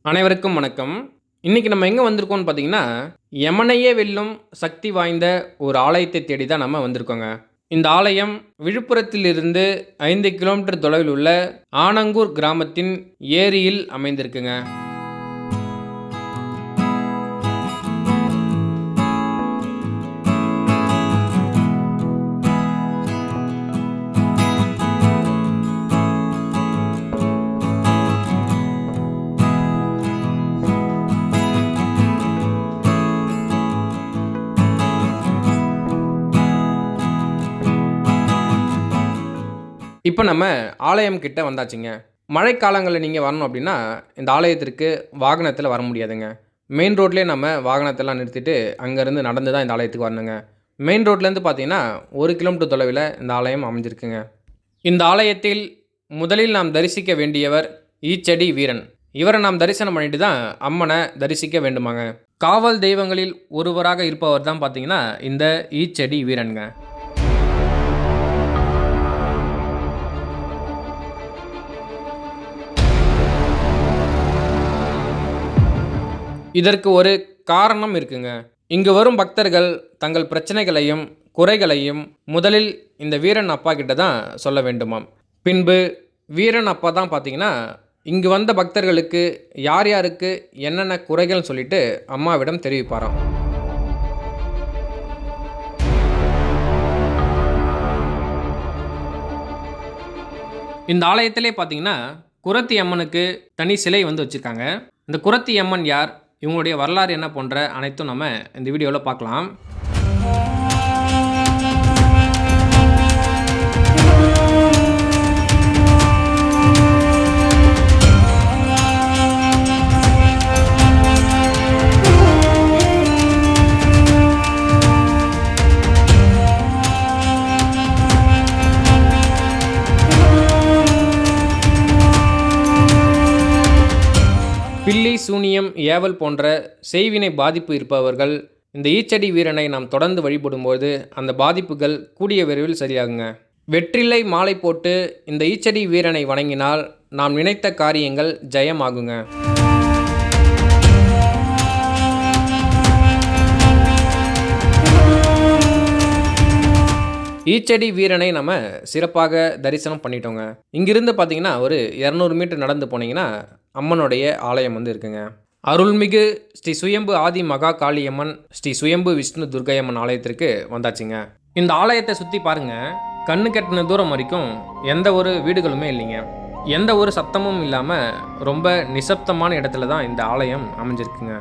அனைவருக்கும் வணக்கம். இன்னைக்கு நம்ம எங்க வந்திருக்கோம்னு பார்த்தீங்கன்னா, யமனையே வெல்லும் சக்தி வாய்ந்த ஒரு ஆலயத்தை தேடி தான் நம்ம வந்திருக்கோங்க. இந்த ஆலயம் விழுப்புரத்திலிருந்து 5 கிலோமீட்டர் தொலைவில் உள்ள ஆனங்கூர் கிராமத்தின் ஏரியில் அமைந்திருக்குங்க. இப்போ நம்ம ஆலயம் கிட்ட வந்தாச்சுங்க. மழைக்காலங்கள்ல நீங்க வரணும் அப்படின்னா, இந்த ஆலயத்திற்கு வாகனத்தில வர முடியாதுங்க. மெயின் ரோட்லயே நம்ம வாகனத்தெல்லாம் நிறுத்திட்டு, அங்கருந்து நடந்து தான் இந்த ஆலயத்துக்கு வரணுங்க. மெயின் ரோட்லேருந்து பார்த்தீங்கன்னா, 1 கிலோமீட்டர் தொலைவில இந்த ஆலயம் அமைஞ்சிருக்குங்க. இந்த ஆலயத்தில் முதலில் நாம் தரிசிக்க வேண்டியவர் ஈச்சடி வீரன். இவர நாம் தரிசனம் பண்ணிட்டு தான் அம்மன தரிசிக்க வேண்டுமாங்க. காவல் தெய்வங்களில் ஒருவராக இருப்பவர் தான் பார்த்தீங்கன்னா, இந்த ஈச்சடி வீரன்ங்க. இதற்கு ஒரு காரணம் இருக்குங்க. இங்கு வரும் பக்தர்கள் தங்கள் பிரச்சனைகளையும், குறைகளையும் முதலில் இந்த வீரன் அப்பா கிட்ட தான் சொல்ல வேண்டுமாம். பின்பு வீரன் அப்பா தான் பார்த்தீங்கன்னா, இங்கு வந்த பக்தர்களுக்கு யார் யாருக்கு என்னென்ன குறைகள்னு சொல்லிட்டு அம்மாவிடம் தெரிவிப்பாராம். இந்த ஆலயத்திலே பார்த்தீங்கன்னா, குறத்தி அம்மனுக்கு தனி சிலை வந்து வச்சிருக்காங்க. இந்த குறத்தி அம்மன் யார்? இவங்களுடைய வரலாறு என்ன போன்ற அனைத்தும் நம்ம இந்த வீடியோவில் பார்க்கலாம். பில்லி, சூனியம், ஏவல் போன்ற செய்வினை பாதிப்பு இருப்பவர்கள் இந்த ஈச்சடி வீரனை நாம் தொடர்ந்து வழிபடும்போது அந்த பாதிப்புகள் கூடிய விரைவில் சரியாகுங்க. வெற்றிலை மாலை போட்டு இந்த ஈச்சடி வீரனை வணங்கினால் நாம் நினைத்த காரியங்கள் ஜெயமாகுங்க. ஈச்சடி வீரனை நம்ம சிறப்பாக தரிசனம் பண்ணிட்டோங்க. இங்கிருந்து பார்த்தீங்கன்னா ஒரு 200 மீட்டர் நடந்து போனீங்கன்னா அம்மனுடைய ஆலயம் வந்து இருக்குங்க. அருள்மிகு ஸ்ரீ சுயம்பு ஆதி மகா காளியம்மன், ஸ்ரீ சுயம்பு விஷ்ணு துர்க்கையம்மன் ஆலயத்திற்கு வந்தாச்சுங்க. இந்த ஆலயத்தை சுற்றி பாருங்க. கண்ணு கெட்டின தூரம் வரைக்கும் எந்த ஒரு வீடுகளுமே இல்லைங்க. எந்த ஒரு சத்தமும் இல்லாமல் ரொம்ப நிசப்தமான இடத்துல தான் இந்த ஆலயம் அமைஞ்சிருக்குங்க.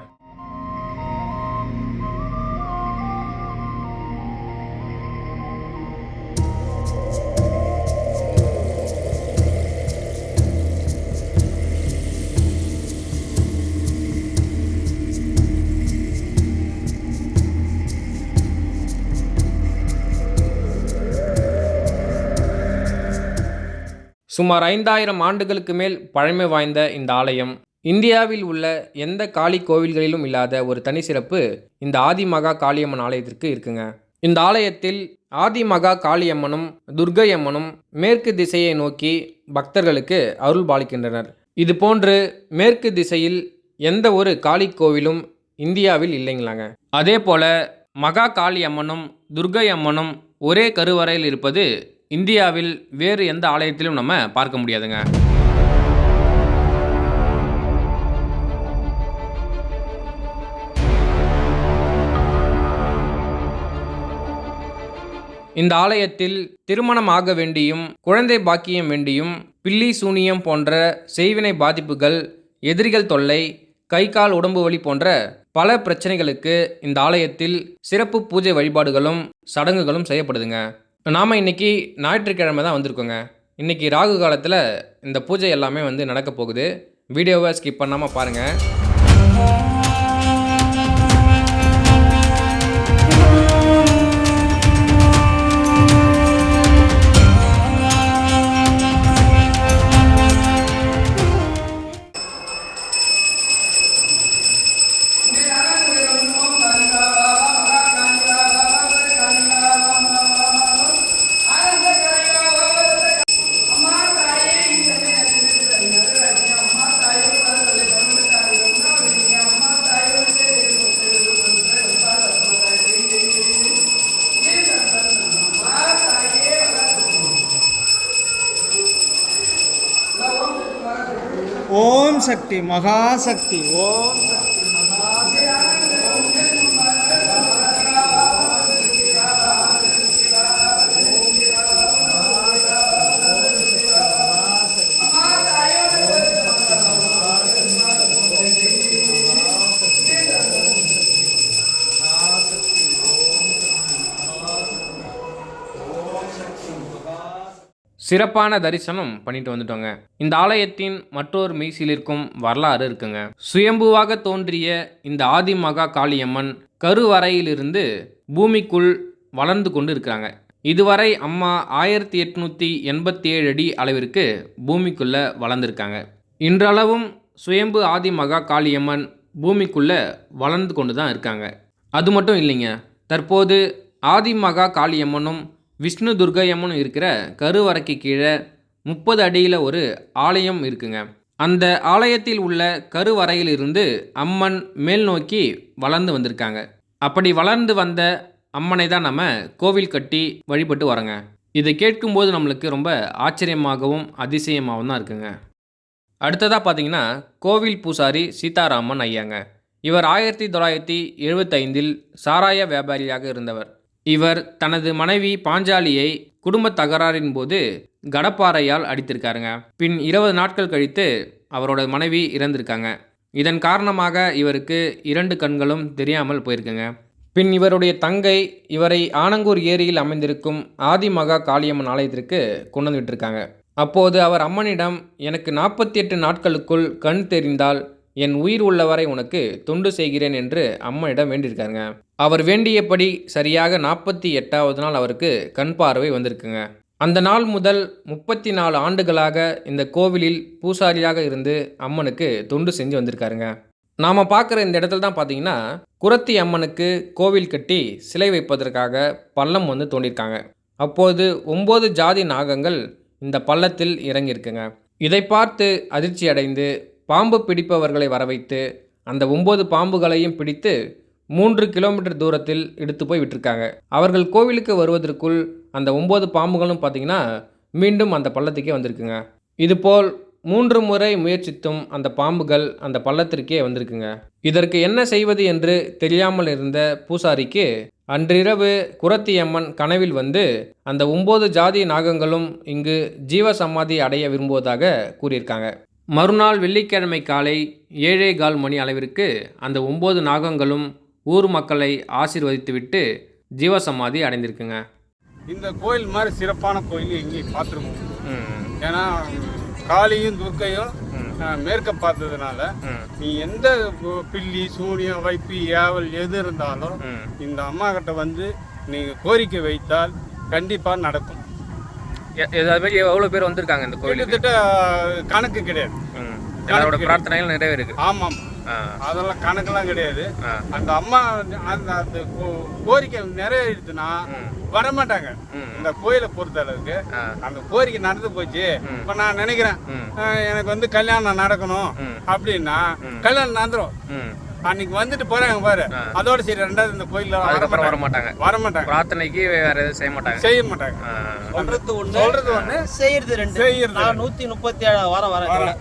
சுமார் 5000 ஆண்டுகளுக்கு மேல் பழமை வாய்ந்த இந்த ஆலயம் இந்தியாவில் உள்ள எந்த காளி கோவில்களிலும் இல்லாத ஒரு தனி சிறப்பு இந்த ஆதிமகா காளியம்மன் ஆலயத்திற்கு இருக்குங்க. இந்த ஆலயத்தில் ஆதிமகா காளியம்மனும் துர்க்கையம்மனும் மேற்கு திசையை நோக்கி பக்தர்களுக்கு அருள் பாலிக்கின்றனர். இது போன்று மேற்கு திசையில் எந்த ஒரு காளி கோவிலும் இந்தியாவில் இல்லைங்களாங்க. அதே போல மகா காளியம்மனும் துர்க்கையம்மனும் ஒரே கருவறையில் இருப்பது இந்தியாவில் வேறு எந்த ஆலயத்திலும் நம்ம பார்க்க முடியாதுங்க. இந்த ஆலயத்தில் திருமணம் ஆக வேண்டியும், குழந்தை பாக்கியம் வேண்டியும், பில்லி சூனியம் போன்ற செய்வினை பாதிப்புகள், எதிரிகள் தொல்லை, கை கால் உடம்பு வலி போன்ற பல பிரச்சனைகளுக்கு இந்த ஆலயத்தில் சிறப்பு பூஜை வழிபாடுகளும் சடங்குகளும் செய்யப்படுதுங்க. நாம் இன்றைக்கி ஞாயிற்றுக்கிழமை தான் வந்திருக்கோங்க. இன்றைக்கி ராகு காலத்தில் இந்த பூஜை எல்லாமே வந்து நடக்க போகுது. வீடியோவை ஸ்கிப் பண்ணாமல் பாருங்கள். மகாசக்தி மகாசக்தி ஓம் சிறப்பான தரிசனம் பண்ணிட்டு வந்துட்டோங்க. இந்த ஆலயத்தின் மற்றொரு மெய்சிலிருக்கும் வரலாறு இருக்குங்க. சுயம்புவாக தோன்றிய இந்த ஆதிமகா காளியம்மன் கருவறையிலிருந்து பூமிக்குள் வளர்ந்து கொண்டு இருக்கிறாங்க. இதுவரை அம்மா 1887 அடி அளவிற்கு பூமிக்குள்ள வளர்ந்துருக்காங்க. இன்றளவும் சுயம்பு ஆதிமகா காளியம்மன் பூமிக்குள்ள வளர்ந்து கொண்டு தான் இருக்காங்க. அது மட்டும் இல்லைங்க, தற்போது ஆதிமகா காளியம்மனும் விஷ்ணு துர்க்கையம்மனும் இருக்கிற கருவறைக்கு கீழே 30 அடியில் ஒரு ஆலயம் இருக்குங்க. அந்த ஆலயத்தில் உள்ள கருவறையிலிருந்து அம்மன் மேல் நோக்கி வளர்ந்து வந்திருக்காங்க. அப்படி வளர்ந்து வந்த அம்மனை தான் நம்ம கோவில் கட்டி வழிபட்டு வரோங்க. இதை கேட்கும்போது நம்மளுக்கு ரொம்ப ஆச்சரியமாகவும் அதிசயமாகவும் தான் இருக்குங்க. அடுத்ததாக பார்த்தீங்கன்னா கோவில் பூசாரி சீதாராமன் ஐயாங்க. இவர் 1975 சாராய வியாபாரியாக இருந்தவர். இவர் தனது மனைவி பாஞ்சாலியை குடும்ப தகராறின் போது கடப்பாறையால் அடித்திருக்காருங்க. பின் 20 நாட்கள் கழித்து அவரோட மனைவி இறந்திருக்காங்க. இதன் காரணமாக இவருக்கு 2 கண்களும் தெரியாமல் போயிருக்குங்க. பின் இவருடைய தங்கை இவரை ஆனங்கூர் ஏரியில் அமைந்திருக்கும் ஆதிமகா காளியம்மன் ஆலயத்திற்கு கொண்டு வந்து விட்டுருக்காங்க. அப்போது அவர் அம்மனிடம், எனக்கு 48 நாட்களுக்குள் கண் தெரிந்தால் என் உயிர் உள்ளவரை உனக்கு தொண்டு செய்கிறேன் என்று அம்மனிடம் வேண்டியிருக்காருங்க. அவர் வேண்டியபடி சரியாக 48வது நாள் அவருக்கு கண் பார்வை வந்திருக்குங்க. அந்த நாள் முதல் 34 ஆண்டுகளாக இந்த கோவிலில் பூசாரியாக இருந்து அம்மனுக்கு தொண்டு செஞ்சு வந்திருக்காருங்க. நாம் பார்க்குற இந்த இடத்துல தான் பார்த்தீங்கன்னா குரத்தி அம்மனுக்கு கோவில் கட்டி சிலை வைப்பதற்காக பள்ளம் வந்து தோண்டியிருக்காங்க. அப்போது 9 ஜாதி நாகங்கள் இந்த பள்ளத்தில் இறங்கியிருக்குங்க. இதை பார்த்து அதிர்ச்சி அடைந்து பாம்பு பிடிப்பவர்களை வரவைத்து அந்த 9 பாம்புகளையும் பிடித்து 3 கிலோமீட்டர் தூரத்தில் எடுத்து போய் விட்டுருக்காங்க. அவர்கள் கோவிலுக்கு வருவதற்குள் அந்த 9 பாம்புகளும் பார்த்திங்கன்னா மீண்டும் அந்த பள்ளத்துக்கே வந்திருக்குங்க. இதுபோல் 3 முறை முயற்சித்தும் அந்த பாம்புகள் அந்த பள்ளத்திற்கே வந்திருக்குங்க. இதற்கு என்ன செய்வது என்று தெரியாமல் இருந்த பூசாரிக்கு அன்றிரவு குரத்தியம்மன் கனவில் வந்து அந்த 9 ஜாதி நாகங்களும் இங்கு ஜீவசமாதி அடைய விரும்புவதாக கூறியிருக்காங்க. மறுநாள் வெள்ளிக்கிழமை காலை 7:15 மணி அளவிற்கு அந்த 9 நாகங்களும் ஊர் மக்களை ஆசீர்வதித்துவிட்டு ஜீவசமாதி அடைந்திருக்குங்க. இந்த கோயில் மாதிரி சிறப்பான கோயில் எங்கேயும் பார்த்துருக்கோம். ஏன்னா காளியும் துர்க்கையும் மேற்க பார்த்ததுனால நீ எந்த பில்லி சூனியம் வைப்பு ஏவல் எது இருந்தாலும் இந்த அம்மா கிட்ட வந்து நீங்கள் கோரிக்கை வைத்தால் கண்டிப்பாக நடக்கும். எவ்வளோ பேர் வந்திருக்காங்க இந்த கோயில்? கிட்டத்தட்ட கணக்கு கிடையாது. பிரார்த்தனைகள் நிறைவேறுது. ஆமாம், அதெல்லாம் கணக்கெல்லாம் கிடையாது. அந்த அம்மா அந்த கோரிக்கை நிறைவேறிடுச்சுன்னா வரமாட்டாங்க. இந்த கோயிலை பொறுத்த அளவுக்கு அந்த கோரிக்கை நடந்து போச்சு. இப்ப நான் நினைக்கிறேன் எனக்கு வந்து கல்யாணம் நடக்கணும் அப்படின்னா கல்யாணம் நடந்துரும். அன்னைக்கு வந்துட்டு போறாங்க பாரு, அதோட சரி. ரெண்டாவது இந்த கோயில்ல வரமாட்டாங்க. பிரார்த்தனைக்கு வேற எதுவும் செய்ய மாட்டாங்க. சொல்றது ஒண்ணு செய்யறது ரெண்டு. 137 வாரம் வரேன்.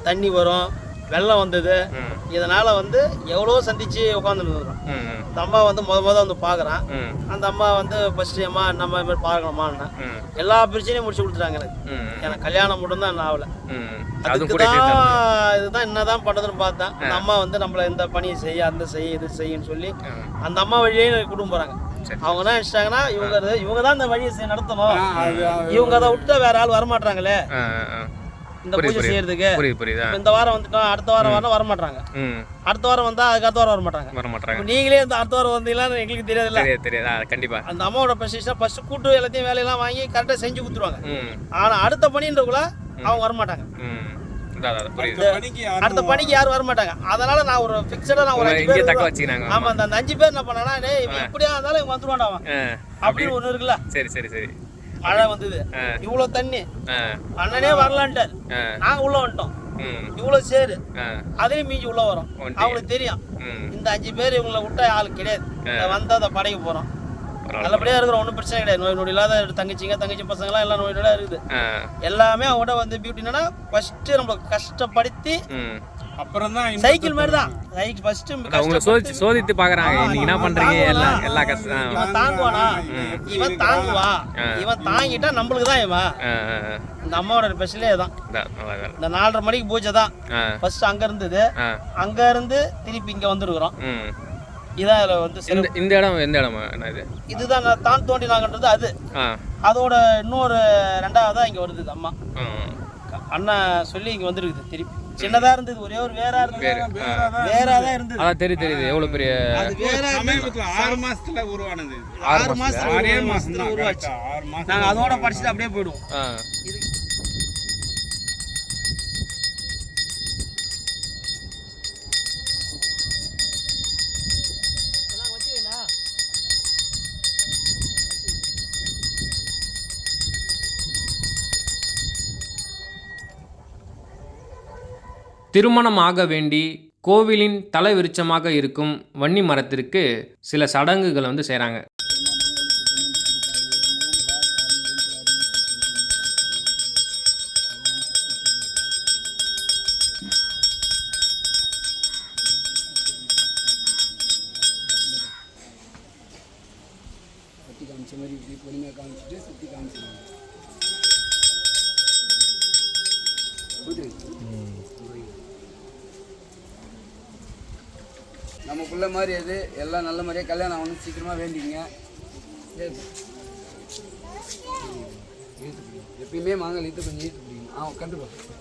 தண்ணி வரும், வெள்ளம் வந்தது. இதனால வந்து எவ்வளோ சந்திச்சு உட்காந்துருக்கோம். இந்த அம்மா வந்து முத வந்து பாக்குறான். அந்த அம்மா வந்து ஃபர்ஸ்ட் அம்மா நம்ம மாதிரி பார்க்கணுமான்னா எல்லா பிரச்சனையும் முடிச்சு கொடுத்துட்டாங்க. எனக்கு கல்யாணம் மட்டும் தான் ஆகல. அதுக்குதான் இதுதான் என்னதான் பண்றதுன்னு பார்த்தேன். அந்த அம்மா வந்து நம்மள இந்த பணியை செய்ய, அந்த செய்ய, இது செய்யன்னு சொல்லி அந்த அம்மா வழியே கூட்டிட்டு போறாங்க. அவங்க என்ன நினைச்சிட்டாங்கன்னா இவங்க தான் இந்த வழியை நடத்தணும். இவங்க அதை விட்டு வேற ஆள் வரமாட்டாங்களே இந்த பூஜை செய்யறதுக்கு. இந்த வாரம் வந்துட்டோம், அடுத்த வாரம் வரமாட்டாங்க. அடுத்த வாரம் வந்தா அதுக்கு அடுத்த வாரம் வரமாட்டாங்க. நீங்களே இந்த அடுத்த வாரம் வந்தீங்களான்னு எங்களுக்கு தெரியாதுல்ல. கண்டிப்பா அந்த அம்மாவோட ப்ரொசீஜர் ஃபர்ஸ்ட் கூட்டு எல்லாத்தையும் வேலையெல்லாம் வாங்கி கரெக்டா செஞ்சு கொடுத்துருவாங்க. ஆனா அடுத்த பணின்றக்குள்ள அவங்க வரமாட்டாங்க. அடுத்த பணிக்கு யாரும் வரமாட்டாங்க. அதனால நான் ஒரு பிக்சடா நான் ஒரு 5 பேர் ஆமா அந்த 5 பேர் என்ன பண்ணனா, எப்படியா இருந்தாலும் இவங்க வந்துருவான்டா அப்படின்னு ஒண்ணு இருக்குல்ல. சரி மழை வந்தது, இவ்வளவு தண்ணி, அண்ணனே வரலான்ட்டார். நாங்க உள்ள வந்துட்டோம். இவ்வளவு சேரு அதையும் மீஞ்சி உள்ள வரும். அவங்களுக்கு தெரியும் இந்த 5 பேர் இவங்களை விட்டா ஆள் கிடையாது. வந்தா அதை படைக்க போறோம். நல்லபடியாக இருக்கிறோம், ஒன்றும் பிரச்சனை கிடையாது. நோய் நொடி இல்லாத தங்கச்சி பசங்களாம் எல்லாம் நோய் நொடியாக இருக்குது. எல்லாமே அவங்கள்ட்ட வந்து பியூட்டி என்னன்னா ஃபஸ்ட்டு நம்மளை கஷ்டப்படுத்தி அப்புறம் தான் சைக்கிள் மாதிரி தான் சைக்கிள் ஃபஸ்ட்டு அவங்க சோதித்து பார்க்குறாங்க. நீங்கள் என்ன பண்ணுறீங்க எல்லா கஷ்டம். இவன் தாங்குவானா, இவன் தாங்குவான், இவன் தாங்கிட்டா நம்மளுக்கு தான் இவன். இந்த அம்மாவோட ஸ்பெஷலே தான். இந்த 4:30 மணிக்கு பூஜை தான் ஃபர்ஸ்ட் அங்கே இருந்தது. அங்கே இருந்து திருப்பி இங்கே வந்துருக்குறோம். இதான் இதில் வந்து இந்த இடம் எந்த இடமா இது? இதுதான் தான் தோண்டி நாங்கன்றது. அது அதோட இன்னொரு 2வதா இங்கே வருது. அம்மா அண்ணன் சொல்லி இங்கே வந்துருக்குது. திருப்பி சின்னதாக இருந்தது, ஒரே ஒரு வேறா தான் இருந்தது. அதான் தெரியுது எவ்வளோ பெரிய. அது வேற 6 மாசத்துல உருவானது. 6 மாசத்துல உருவாச்சு. நாங்கள் அதோட படிச்சுட்டு அப்படியே போயிடுவோம். திருமணம் ஆக வேண்டி கோவிலின் தலைவிருட்சமாக இருக்கும் வன்னி மரத்திற்கு சில சடங்குகள் வந்து செய்கிறாங்க. நம்ம பிள்ளை மாதிரி அது எல்லாம் நல்ல மாதிரியே கல்யாணம் ஆகணும், சீக்கிரமாக வேண்டிங்க. எப்பயுமே மாங்கல் இழுத்து கொஞ்சம் இழுத்து பிடிக்கணும். கண்டிப்பாக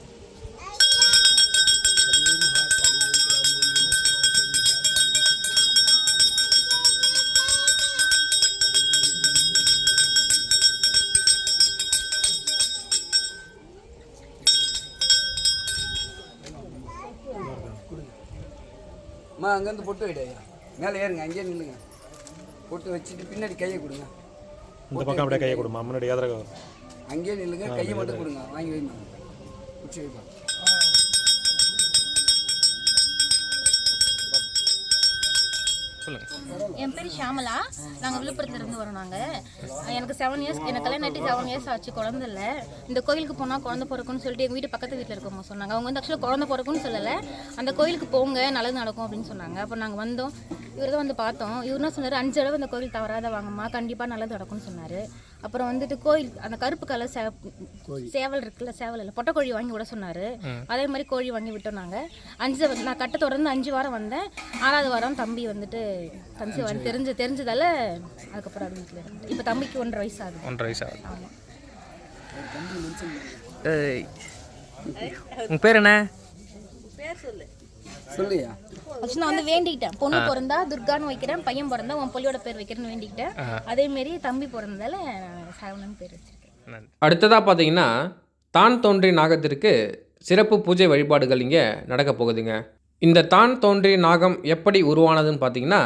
அம்மா அங்கேருந்து பொட்டு வைடையா, மேலே ஏறுங்க, அங்கேயே நில்லுங்க. பொட்டு வச்சுட்டு பின்னாடி கையை கொடுங்க. இந்த பக்கம் அப்படியே கையை கொடுமா, முன்னாடி எதிர அங்கேயே நில்லுங்க, கையை மட்டும் கொடுங்க. வாங்கி வைமா, உச்சி வைப்பா. என் பேர் ஷாமலா. நாங்கள் விழுப்புரத்துலேருந்து வரோம். எனக்கு 7 இயர்ஸ், எனக்கு கல்யாணம் ஆகிட்டு 7 இயர்ஸ் ஆச்சு, குழந்தை இல்லை. இந்த கோயிலுக்கு போனால் குழந்தை பிறக்கும்னு சொல்லிட்டு எங்கள் வீட்டு பக்கத்து வீட்டில் இருக்கவங்க சொன்னாங்க. அவங்க வந்து ஆக்சுவலாக குழந்தை பிறக்கும்னு சொல்லலை, அந்த கோயிலுக்கு போங்க நல்லது நடக்கும் அப்படின்னு சொன்னாங்க. அப்போ நாங்கள் வந்தோம், இவர் தான் வந்து பார்த்தோம். இவர் என்ன சொன்னார், 5 தடவை இந்த கோயில் தவறாத வாங்கம்மா, கண்டிப்பாக நல்லது நடக்கும்னு சொன்னார். அப்புறம் வந்துட்டு கோயில் அந்த கருப்பு கலர் சேவல் இருக்குல்ல, சேவல் இல்லை பொட்டைக்கோழி வாங்கி விட சொன்னார். அதே மாதிரி கோழி வாங்கி விட்டோம். நான் கட்ட தொடர்ந்து 5 வாரம் வந்தேன். 6வது வாரம் தம்பி வந்துட்டு கன்சீவ் வந்து தெரிஞ்சதால அதுக்கப்புறம் அது வீட்டில் இருந்தேன். இப்போ தம்பிக்கு 1.5 வயசு ஆகுது. 1.5 வயசு ஆகுது. ஆமாம். உங்கள் பேர் என்ன? சொல்லியா? ஆக்சுவலி நான் வந்து வேண்டிக்கிட்டேன், பொண்ணு பிறந்தா துர்கான்னு வைக்கிறேன், பையன் பிறந்தா உன் பொள்ளியோட பேர் வைக்கிறேன்னு வேண்டிக்கிட்டேன். அதேமாரி தம்பி பிறந்ததால சரவணன் பேர் வச்சிருக்கேன். அடுத்ததாக பார்த்தீங்கன்னா தான் தோன்றி நாகத்திற்கு சிறப்பு பூஜை வழிபாடுகள் இங்கே நடக்க போகுதுங்க. இந்த தான் தோன்றி நாகம் எப்படி உருவானதுன்னு பார்த்தீங்கன்னா,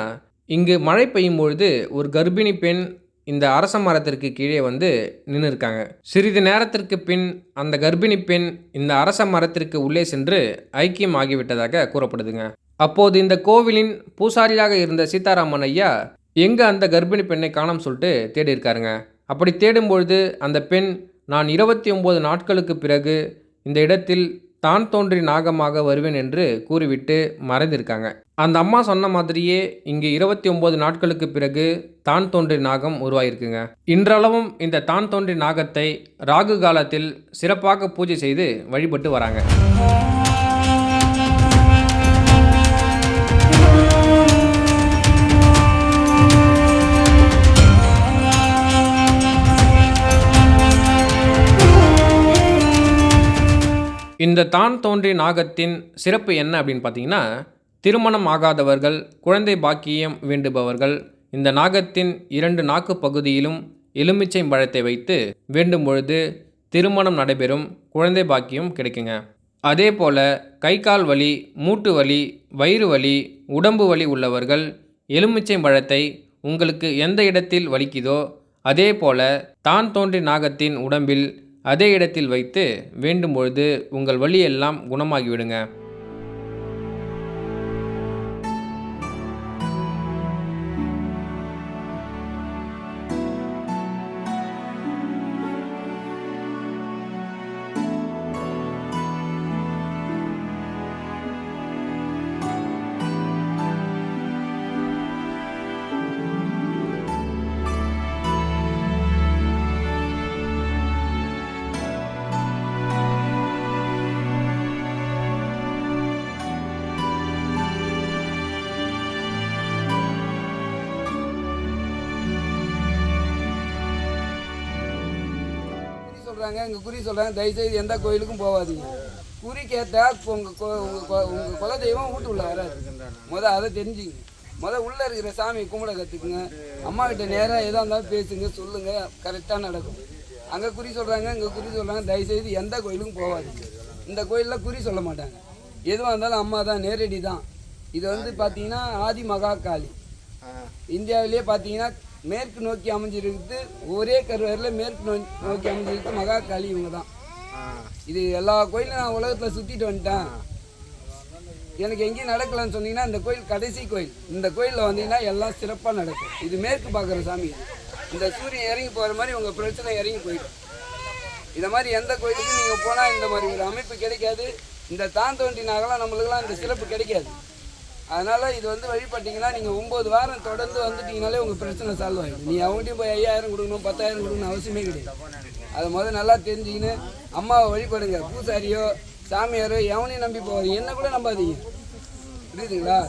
இங்கு மழை பெய்யும் பொழுது ஒரு கர்ப்பிணி பெண் இந்த அரச மரத்திற்கு கீழே வந்து நின்று இருக்காங்க. சிறிது நேரத்திற்கு பின் அந்த கர்ப்பிணி பெண் இந்த அரச மரத்திற்கு உள்ளே சென்று ஐக்கியம் ஆகிவிட்டதாக கூறப்படுதுங்க. அப்போது இந்த கோவிலின் பூசாரியாக இருந்த சீதாராமன் ஐயா எங்கே அந்த கர்ப்பிணி பெண்ணை காணோம் சொல்லிட்டு தேடி இருக்காருங்க. அப்படி தேடும்பொழுது அந்த பெண் நான் 29 நாட்களுக்கு பிறகு இந்த இடத்தில் தான் தோன்றி நாகமாக வருவேன் என்று கூறிவிட்டு மறைந்திருக்காங்க. அந்த அம்மா சொன்ன மாதிரியே இங்கு 29 நாட்களுக்கு பிறகு தான் தோன்றி நாகம் உருவாயிருக்குங்க. இன்றளவும் இந்த தான் தோன்றி நாகத்தை ராகு காலத்தில் சிறப்பாக பூஜை செய்து வழிபட்டு வராங்க. இந்த தான் தோன்றி நாகத்தின் சிறப்பு என்ன அப்படின்னு பார்த்தீங்கன்னா, திருமணம் ஆகாதவர்கள், குழந்தை பாக்கியம் வேண்டுபவர்கள் இந்த நாகத்தின் 2 நாக்கு பகுதியிலும் எலுமிச்சை பழத்தை வைத்து வேண்டும் பொழுது திருமணம் நடைபெறும், குழந்தை பாக்கியம் கிடைக்குங்க. அதே போல் கை கால் வலி, மூட்டு வலி, வயிறு வலி, உடம்பு வலி உள்ளவர்கள் எலுமிச்சை பழத்தை உங்களுக்கு எந்த இடத்தில் வலிக்குதோ அதே போல் தான் தோன்றி நாகத்தின் உடம்பில் அதே இடத்தில் வைத்து வேண்டும் பொழுது உங்கள் வலியெல்லாம் குணமாகிவிடுங்க. சொல்கிறாங்க, இங்கே குறி சொல்கிறாங்க, தயவுசெய்து எந்த கோயிலுக்கும் போகாதீங்க. குறி கேட்டால் உங்கள் குலதெய்வம் வீட்டு உள்ள வராது. அதை தெரிஞ்சுங்க. உள்ளே இருக்கிற சாமியை கும்பிட கற்றுக்குங்க. அம்மா கிட்ட நேராக எதாக இருந்தாலும் பேசுங்க, சொல்லுங்கள், கரெக்டாக நடக்கும். அங்கே குறி சொல்கிறாங்க, இங்கே குறி சொல்கிறாங்க, தயவுசெய்து எந்த கோயிலுக்கும் போகாதீங்க. இந்த கோயிலில் குறி சொல்ல மாட்டாங்க. எதுவாக இருந்தாலும் அம்மா தான், நேரடி தான். இது வந்து பார்த்தீங்கன்னா ஆதி மகா காளி. இந்தியாவிலே பார்த்தீங்கன்னா மேற்கு நோக்கி அமைஞ்சிருக்குது, ஒரே கருவறையில் மேற்கு நோக்கி அமைஞ்சிருக்கு மகா காளி இவங்க தான். இது எல்லா கோயிலும் நான் உலகத்தில் சுற்றிட்டு வந்துட்டேன், எனக்கு எங்கேயும் நடக்கலான்னு சொன்னீங்கன்னா இந்த கோயில் கடைசி கோயில். இந்த கோயிலில் வந்தீங்கன்னா எல்லாம் சிறப்பாக நடக்கும். இது மேற்கு பார்க்குற சாமி. இந்த சூரியன் இறங்கி போகிற மாதிரி உங்கள் பிரச்சனை இறங்கி போயிடும். இதை மாதிரி எந்த கோயிலுக்கும் நீங்கள் போனால் இந்த மாதிரி ஒரு அமைப்பு கிடைக்காது. இந்த தாந்தோண்டி நாகலாம் நம்மளுக்கெல்லாம் இந்த சிறப்பு கிடைக்காது. அதனால் இது வந்து வழிபட்டிங்கன்னா நீங்கள் 9 வாரம் தொடர்ந்து வந்துட்டிங்கனாலே உங்கள் பிரச்சனை சால்வ் ஆகிடும். நீ அவங்ககிட்டையும் போய் 5000 கொடுக்கணும் 10,000 கொடுக்கணும் அவசியமே கிடையாது. அதை முதல்ல நல்லா தெரிஞ்சுக்கின்னு அம்மாவை வழிபடுங்க. பூசாரியோ சாமியாரோ எவனையும் நம்பி போவாது, என்ன கூட நம்பாதீங்க. புரியுதுங்களா?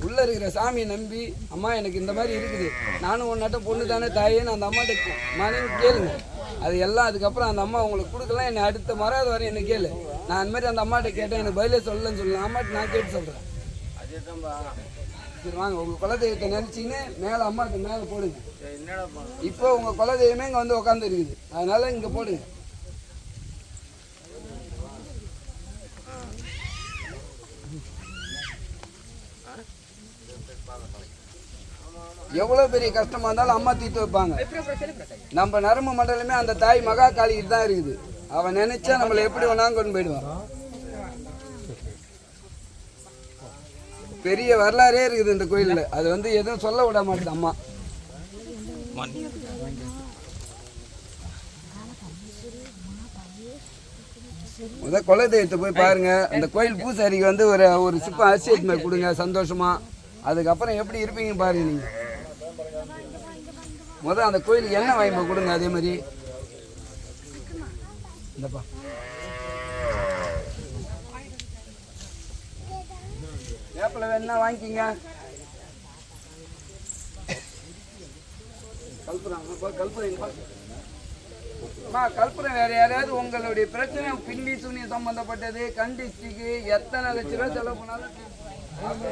உள்ளே இருக்கிற சாமியை நம்பி அம்மா எனக்கு இந்த மாதிரி இருக்குது, நானும் ஒன்றாட்டம் பொண்ணு தானே தாயேன்னு அந்த அம்மாட்ட மனைவி கேளுங்க. அது எல்லாம் அதுக்கப்புறம் அந்த அம்மா உங்களுக்கு கொடுக்கலாம். என்னை அடுத்த மறாவது வரை என்ன கேளு. நான் அந்த மாதிரி அந்த அம்மாட்ட கேட்டேன், எனக்கு பதிலே சொல்லலன்னு சொல்லலாம். அம்மாட்ட நான் கேட்டு சொல்கிறேன். சரி வாங்க, உங்கள் குலதெய்வத்தை நினச்சின்னு மேலே அம்மாவுக்கு மேலே போடுங்க. இப்போ உங்கள் குலதெய்வமே இங்கே வந்து உட்காந்து இருக்குது, அதனால் இங்கே போடுங்க. எவ்வளோ பெரிய கஷ்டமாக இருந்தாலும் அம்மா தீர்த்து வைப்பாங்க. நம்ம நரம்பு மண்டலமே அந்த தாய் மகா காளிகிட்ட தான் இருக்குது. அவன் நினைச்சா நம்மளை எப்படி வேணாலும் கொண்டு போயிடுவான். பெரிய வரலாறே இருக்குது இந்த கோயிலில். அது வந்து எதுவும் சொல்ல விட மாட்டேது அம்மா. முதல் குலதெய்வத்தை போய் பாருங்க. அந்த கோயில் பூசாரிக்கு வந்து ஒரு சிப்பம் அரிசி எடுத்து கொடுங்க சந்தோஷமா. அதுக்கப்புறம் எப்படி இருப்பீங்க பாருங்க. நீங்க முதல் அந்த கோயிலுக்கு எண்ணெய் வாங்கி கொடுங்க. அதே மாதிரி இந்தப்பா வேப்பில வேணா வாங்கிக்கிங்க. கல்புரம் வேற யாராவது உங்களுடைய பிரச்சனை பில்லி சூனியம் சம்பந்தப்பட்டது கண்டிஸ்டிக்கு எத்தனை லட்ச ரூபா செலவு பண்ணாலும் நம்ம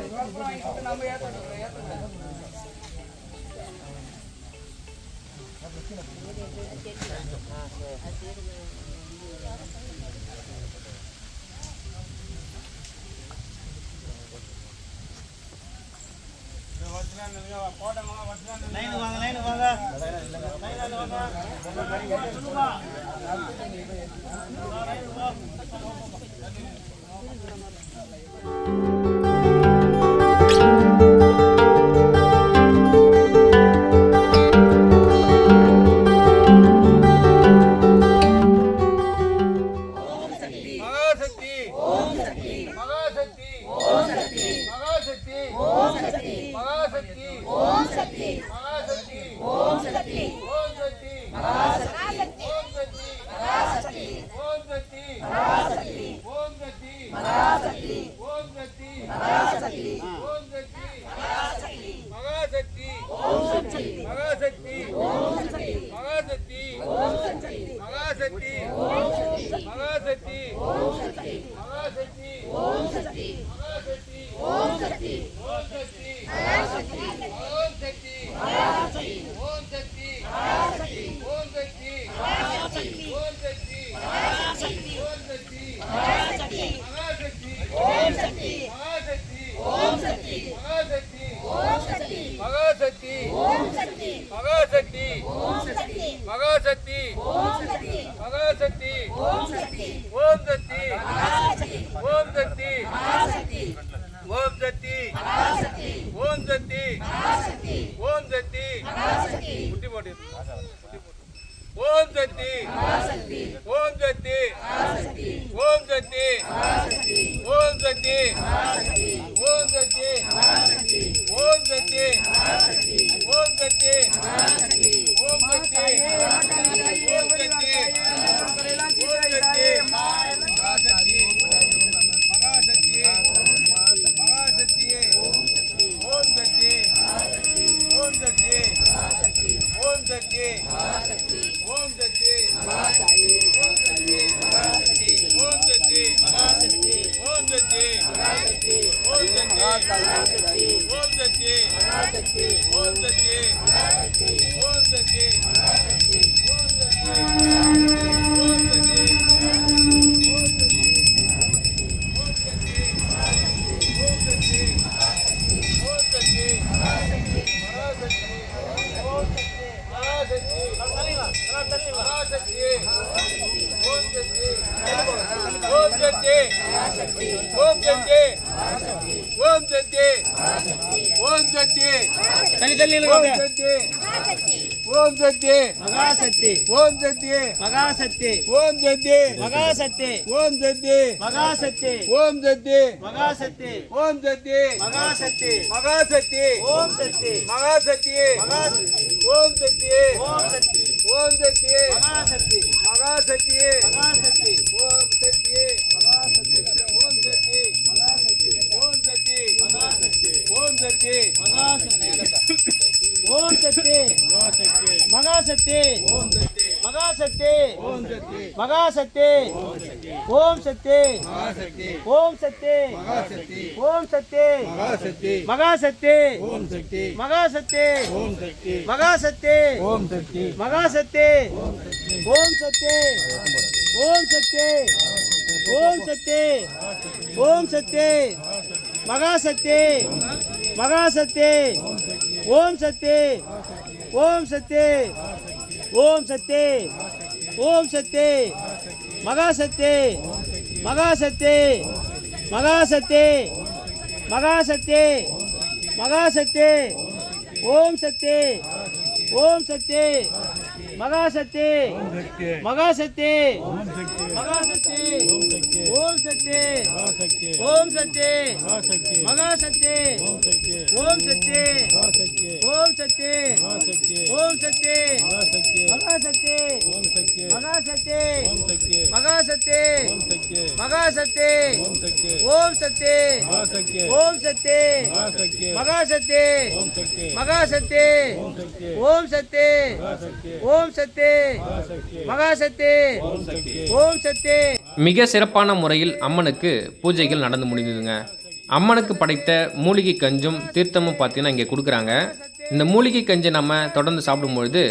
ஓம் சக்தி தள்ளி தள்ளி ஓம் சக்தி மகாசக்தி ஓம் சக்தி மகாசக்தி ஓம் சக்தி மகாசக்தி ஓம் சக்தி மகாசக்தி ஓம் சக்தி மகாசக்தி ஓம் சக்தி மகாசக்தி மகாசக்தி ஓம் சக்தி மகாசக்தி ஓம் சக்தி ஓம் சக்தி ஓம் சக்தி மகாசக்தி மகாசக்தி மகாசக்தி ஓம் சக்தி ஓம் சக்தி ஓம் சக்தி ஓம் சக்தி ஓம் சக்தி மகாசக்தி மகாசக்தி மகாசக்தி ஓம் சக்தி ஓம் சக்தி ஓம் சக்தி மகாசக்தி மகாசக்தி மகாசக்தி மகாசக்தி ஓம் சக்தி ஓம் சக்தி ஓம் சக்தி ஓம் சக்தி மகாசக்தி மகாசக்தி ஓம் சக்தி ஓம் சக்தி ஓம் சக்தி ஓம் சக்தி மகாசக்தி மகாசக்தி மகாசக்தி மகாசக்தி மகாசக்தி ஓம் சக்தி ஓம் சக்தி மகாசக்தி மகாசக்தி மகாசக்தி ஓம் சக்தி ஓம் சக்தி மகாசக்தி ஓம் சக்தி ஓம் சக்தி ஓம் சக்தி மகாசக்தி மகாசக்தி மகாசக்தி மகாசக்தி ஓம் சக்தி ஓம் சக்தி மகாசக்தி மகாசக்தி ஓம் சக்தி ஓம் சக்தி மகாசக்தி ஓம் சக்தி. மிக சிறப்பான முறையில் அம்மனுக்கு பூஜைகள் நடந்து முடிந்ததுங்க. அம்மனுக்கு படைத்த மூலிகை கஞ்சும் தீர்த்தமும் பார்த்தீங்கன்னா இங்கே கொடுக்குறாங்க. இந்த மூலிகை கஞ்சை நம்ம தொடர்ந்து சாப்பிடும்பொழுது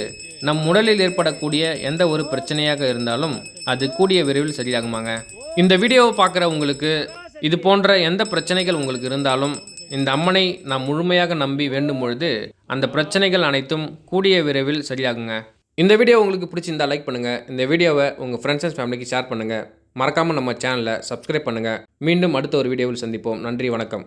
நம் உடலில் ஏற்படக்கூடிய எந்த ஒரு பிரச்சனையாக இருந்தாலும் அது கூடிய விரைவில் சரியாகுமாங்க. இந்த வீடியோவை பார்க்குற உங்களுக்கு இது போன்ற எந்த பிரச்சனைகள் உங்களுக்கு இருந்தாலும் இந்த அம்மனை நாம் முழுமையாக நம்பி வேண்டும் பொழுது அந்த பிரச்சனைகள் அனைத்தும் கூடிய விரைவில் சரியாகுங்க. இந்த வீடியோ உங்களுக்கு பிடிச்சிருந்தால் லைக் பண்ணுங்கள். இந்த வீடியோவை உங்கள் ஃப்ரெண்ட்ஸ் அண்ட் ஃபேமிலிக்கு ஷேர் பண்ணுங்கள். மறக்காமல் நம்ம சேனலை சப்ஸ்கிரைப் பண்ணுங்கள். மீண்டும் அடுத்த ஒரு வீடியோவில் சந்திப்போம். நன்றி, வணக்கம்.